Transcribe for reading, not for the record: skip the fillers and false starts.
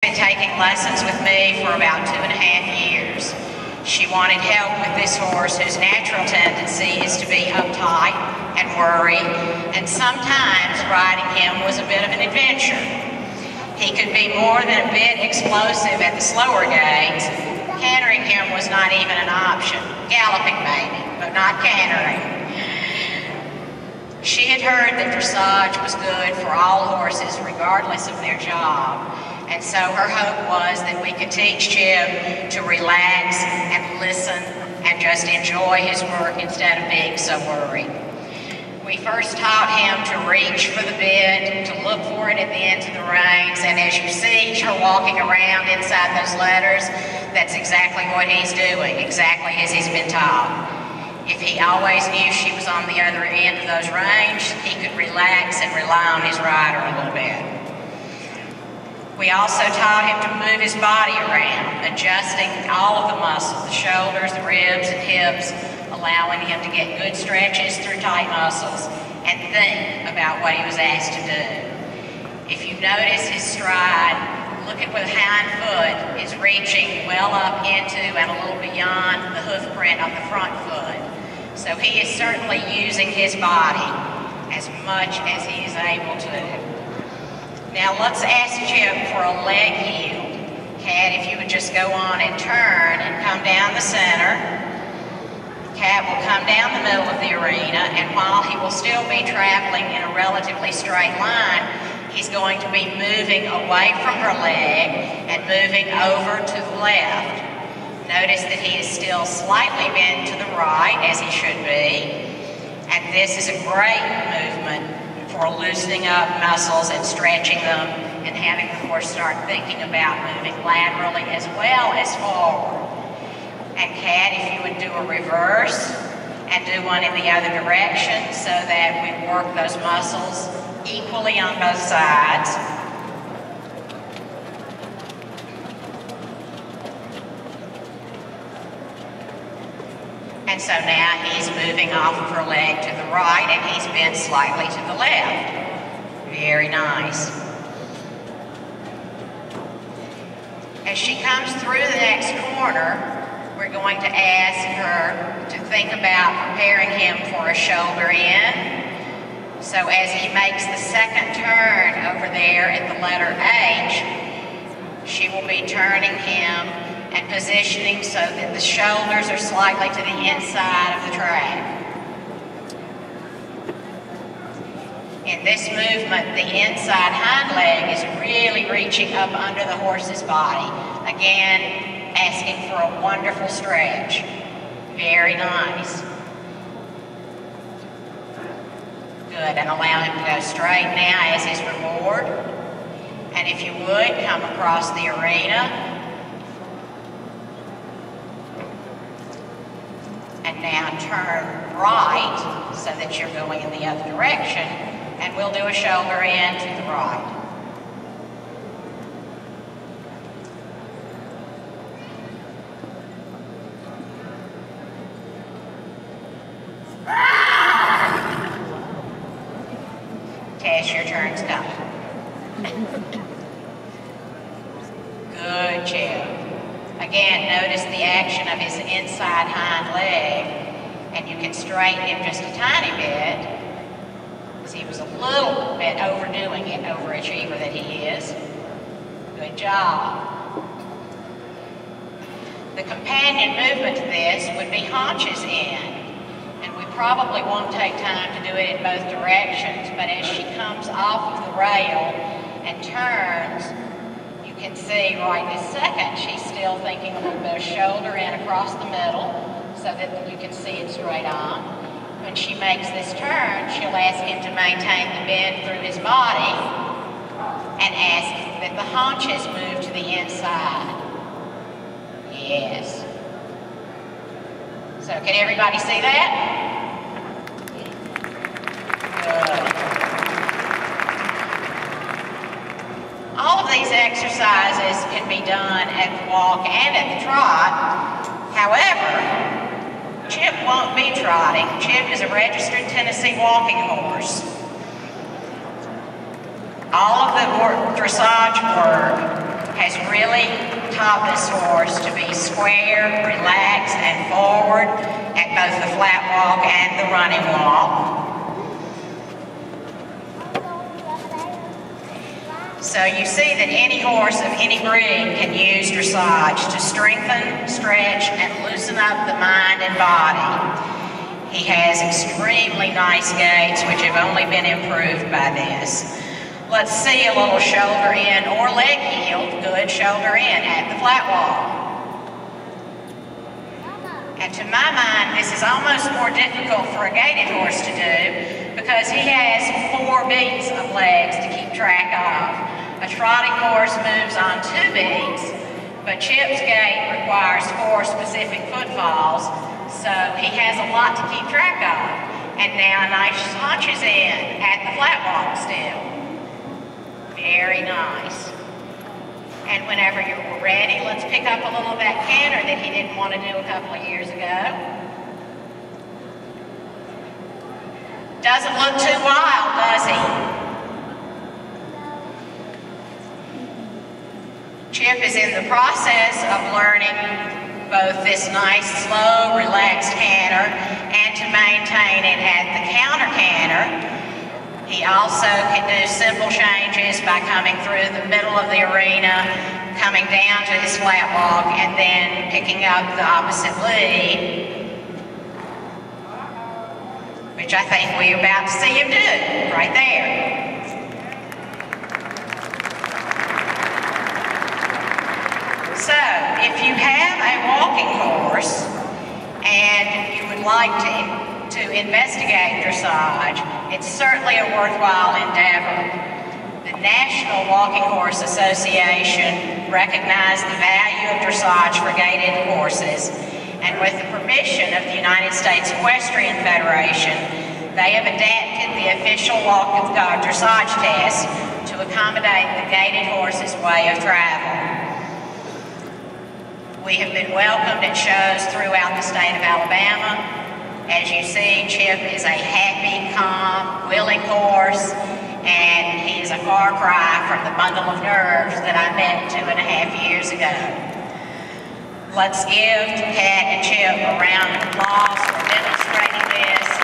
Been taking lessons with me for about 2.5 years. She wanted help with this horse whose natural tendency is to be uptight and worry, and sometimes riding him was a bit of an adventure. He could be more than a bit explosive at the slower gates. Cantering him was not even an option. Galloping maybe, but not cantering. She had heard that dressage was good for all horses regardless of their job. And so her hope was that we could teach Chip to relax and listen and just enjoy his work instead of being so worried. We first taught him to reach for the bit, to look for it at the ends of the reins, and as you see her walking around inside those letters, that's exactly what he's doing, exactly as he's been taught. If he always knew she was on the other end of those reins, he could relax and rely on his rider a little bit. We also taught him to move his body around, adjusting all of the muscles, the shoulders, the ribs, and hips, allowing him to get good stretches through tight muscles and think about what he was asked to do. If you notice his stride, look at where the hind foot is reaching well up into and a little beyond the hoof print of the front foot. So he is certainly using his body as much as he is able to. Now let's ask Chip for a leg yield. Cat, if you would just go on and turn and come down the center. Cat will come down the middle of the arena, and while he will still be traveling in a relatively straight line, he's going to be moving away from her leg and moving over to the left. Notice that he is still slightly bent to the right, as he should be, and this is a great movement for loosening up muscles and stretching them and having the horse start thinking about moving laterally as well as forward. And Cat, if you would do a reverse and do one in the other direction so that we work those muscles equally on both sides. And so now he's moving off of her leg to the right and he's bent slightly to the left. Very nice. As she comes through the next corner, we're going to ask her to think about preparing him for a shoulder in. So as he makes the second turn over there at the letter H, she will be turning him and positioning so that the shoulders are slightly to the inside of the track. In this movement, the inside hind leg is really reaching up under the horse's body. Again, asking for a wonderful stretch. Very nice. Good, and allow him to go straight now as his reward. And if you would, come across the arena. And now turn right so that you're going in the other direction, and we'll do a shoulder in to the right. Tess, your turn's coming. Good, Chip. Again, notice the action of his inside hind leg, and you can straighten him just a tiny bit, because he was a little bit overdoing it, overachiever that he is. Good job. The companion movement to this would be haunches in, and we probably won't take time to do it in both directions, but as she comes off of the rail and turns, you can see right this second she's still thinking a little bit of shoulder in across the middle so that you can see it straight on. When she makes this turn, she'll ask him to maintain the bend through his body and ask that the haunches move to the inside. Yes. So can everybody see that? Good. All of these exercises can be done at the walk and at the trot. However, Chip won't be trotting. Chip is a registered Tennessee walking horse. All of the dressage work has really taught this horse to be square, relaxed, and forward at both the flat walk and the running walk. So you see that any horse of any breed can use dressage to strengthen, stretch, and loosen up the mind and body. He has extremely nice gaits, which have only been improved by this. Let's see a little shoulder in or leg yield, good shoulder in at the flat walk. And to my mind, this is almost more difficult for a gaited horse to do because he has 4 beats of legs to keep track of. A trotting horse moves on 2 beats, but Chip's gait requires 4 specific footfalls, so he has a lot to keep track of. And now nice hunches in at the flat walk still. Very nice. And whenever you're ready, let's pick up a little of that canter that he didn't want to do a couple of years ago. Doesn't look too wild, does he? Chip is in the process of learning both this nice, slow, relaxed canter and to maintain it at the counter canter. He also can do simple changes by coming through the middle of the arena, coming down to his flat walk, and then picking up the opposite lead, which I think we're about to see him do right there. So, if you have a walking horse and you would like to investigate dressage, it's certainly a worthwhile endeavor. The National Walking Horse Association recognized the value of dressage for gaited horses, and with the permission of the United States Equestrian Federation, they have adapted the official dressage test to accommodate the gaited horse's way of travel. We have been welcomed at shows throughout the state of Alabama. As you see, Chip is a happy, calm, willing horse, and he is a far cry from the bundle of nerves that I met 2.5 years ago. Let's give Pat and Chip a round of applause for demonstrating this.